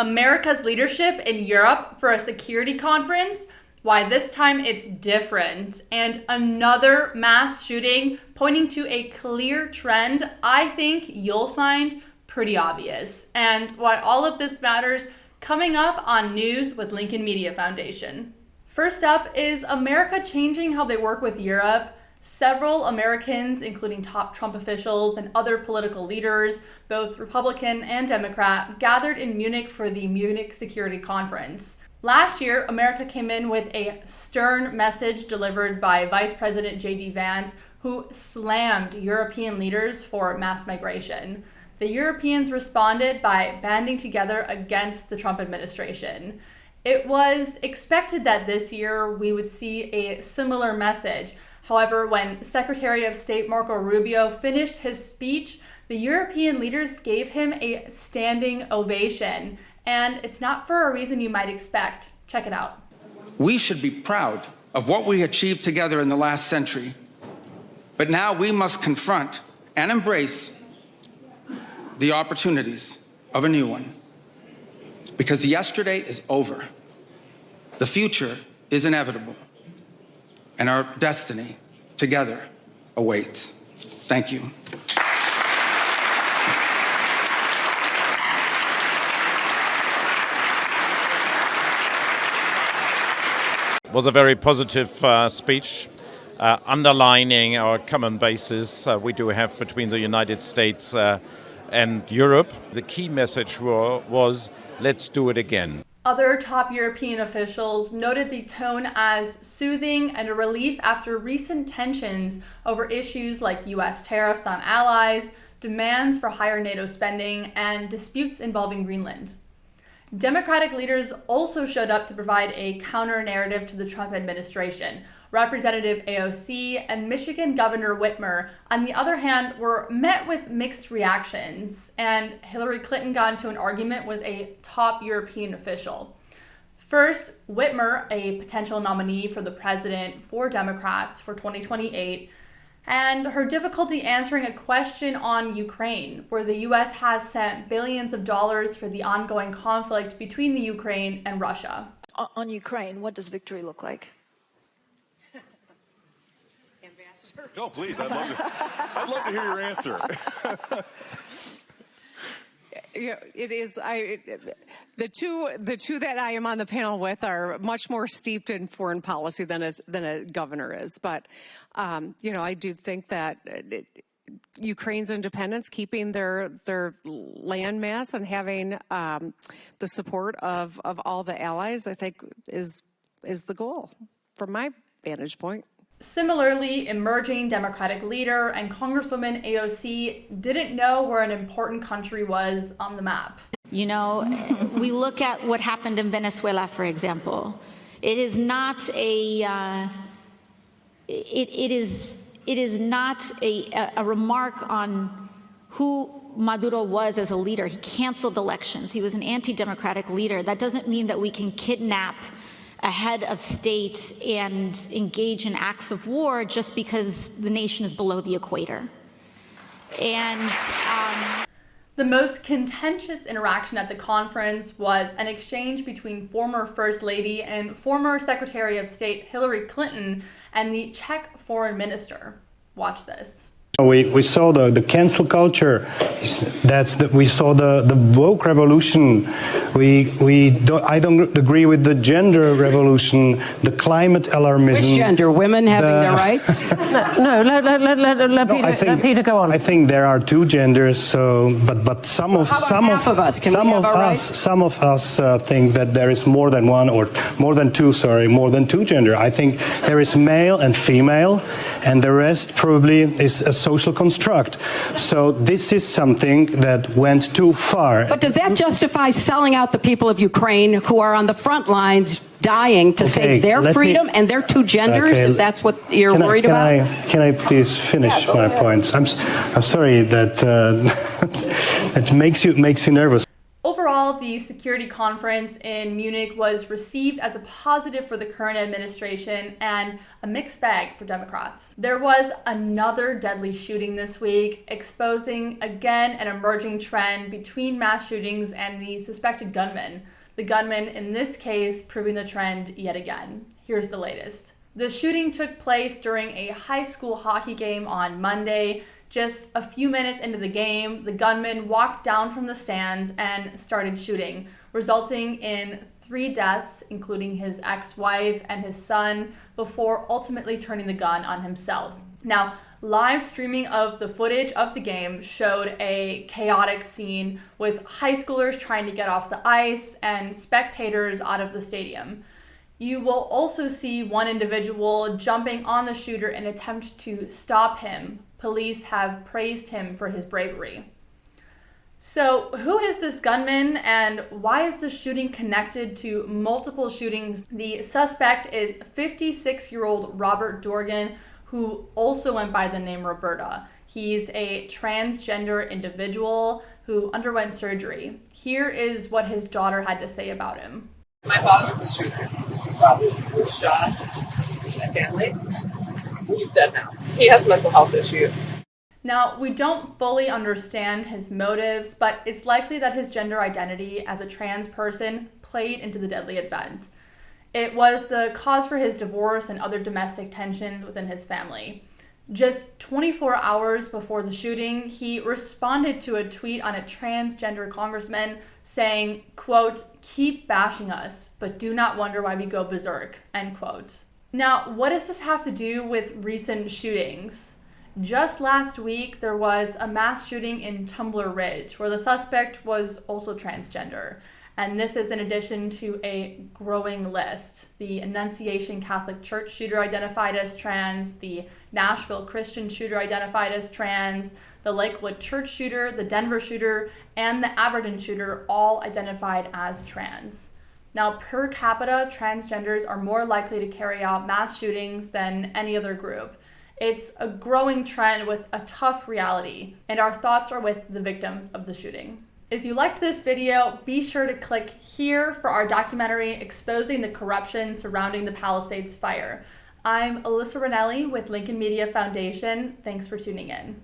America's leadership in Europe for a security conference, why this time it's different, and another mass shooting pointing to a clear trend I think you'll find pretty obvious, and why all of this matters coming up on News with Lincoln Media Foundation. First up is America changing how they work with Europe. Several Americans, including top Trump officials and other political leaders, both Republican and Democrat, gathered in Munich for the Munich Security Conference. Last year, America came in with a stern message delivered by Vice President J.D. Vance, who slammed European leaders for mass migration. The Europeans responded by banding together against the Trump administration. It was expected that this year we would see a similar message. However, when Secretary of State Marco Rubio finished his speech, the European leaders gave him a standing ovation. And it's not for a reason you might expect. Check it out. We should be proud of what we achieved together in the last century. But now we must confront and embrace the opportunities of a new one. Because yesterday is over. The future is inevitable. And our destiny together awaits. Thank you. It was a very positive speech, underlining our common basis we do have between the United States and Europe. The key message was, let's do it again. Other top European officials noted the tone as soothing and a relief after recent tensions over issues like U.S. tariffs on allies, demands for higher NATO spending, and disputes involving Greenland. Democratic leaders also showed up to provide a counter-narrative to the Trump administration. Representative AOC and Michigan Governor Whitmer, on the other hand, were met with mixed reactions, and Hillary Clinton got into an argument with a top European official. First, Whitmer, a potential nominee for the president for Democrats for 2028, and her difficulty answering a question on Ukraine, where the U.S. has sent billions of dollars for the ongoing conflict between the Ukraine and Russia. On Ukraine, what does victory look like? Ambassador? No, please, I'd love to hear your answer. It is. The two that I am on the panel with are much more steeped in foreign policy than a governor is. But I do think that Ukraine's independence, keeping their land mass, and having the support of all the allies, I think is the goal from my vantage point. Similarly, emerging Democratic leader and Congresswoman AOC didn't know where an important country was on the map. You know, we look at what happened in Venezuela, for example. It is not a it is not a remark on who Maduro was as a leader. He canceled elections. He was an anti-democratic leader. That doesn't mean that we can kidnap a head of state and engage in acts of war just because the nation is below the equator. And the most contentious interaction at the conference was an exchange between former First Lady and former Secretary of State Hillary Clinton and the Czech foreign minister. Watch this. We saw the cancel culture. We saw the woke revolution. I don't agree with the gender revolution, the climate alarmism. Which gender? Women having their rights? Let Peter go on. I think there are two genders. So, but some of us think that there is more than one, or more than two. Sorry, more than two gender. I think there is male and female, and the rest probably is a social construct. So this is something that went too far. But does that justify selling out the people of Ukraine who are on the front lines dying to save their freedom and their two genders, if that's what you're worried about? Can I please finish my points? I'm sorry that it makes you nervous. Overall, Overall, the security conference in Munich was received as a positive for the current administration and a mixed bag for Democrats. There was another deadly shooting this week, exposing again an emerging trend between mass shootings and the suspected gunman. The gunman, in this case, proving the trend yet again. Here's the latest. The shooting took place during a high school hockey game on Monday. Just a few minutes into the game, the gunman walked down from the stands and started shooting, resulting in 3 deaths, including his ex-wife and his son, before ultimately turning the gun on himself. Now, live streaming of the footage of the game showed a chaotic scene with high schoolers trying to get off the ice and spectators out of the stadium. You will also see one individual jumping on the shooter in an attempt to stop him. Police have praised him for his bravery. So, who is this gunman and why is the shooting connected to multiple shootings? The suspect is 56-year-old Robert Dorgan, who also went by the name Roberta. He's a transgender individual who underwent surgery. Here is what his daughter had to say about him. My father was a shooter. He shot my family. He's dead now. He has mental health issues. Now, we don't fully understand his motives, but it's likely that his gender identity as a trans person played into the deadly event. It was the cause for his divorce and other domestic tensions within his family. Just 24 hours before the shooting, he responded to a tweet on a transgender congressman saying, quote, "Keep bashing us, but do not wonder why we go berserk," end quote. Now, what does this have to do with recent shootings? Just last week, there was a mass shooting in Tumbler Ridge where the suspect was also transgender. And this is in addition to a growing list. The Annunciation Catholic Church shooter identified as trans, the Nashville Christian shooter identified as trans, the Lakewood Church shooter, the Denver shooter, and the Aberdeen shooter all identified as trans. Now, per capita, transgenders are more likely to carry out mass shootings than any other group. It's a growing trend with a tough reality, and our thoughts are with the victims of the shooting. If you liked this video, be sure to click here for our documentary exposing the corruption surrounding the Palisades fire. I'm Alyssa Rinelli with Lincoln Media Foundation. Thanks for tuning in.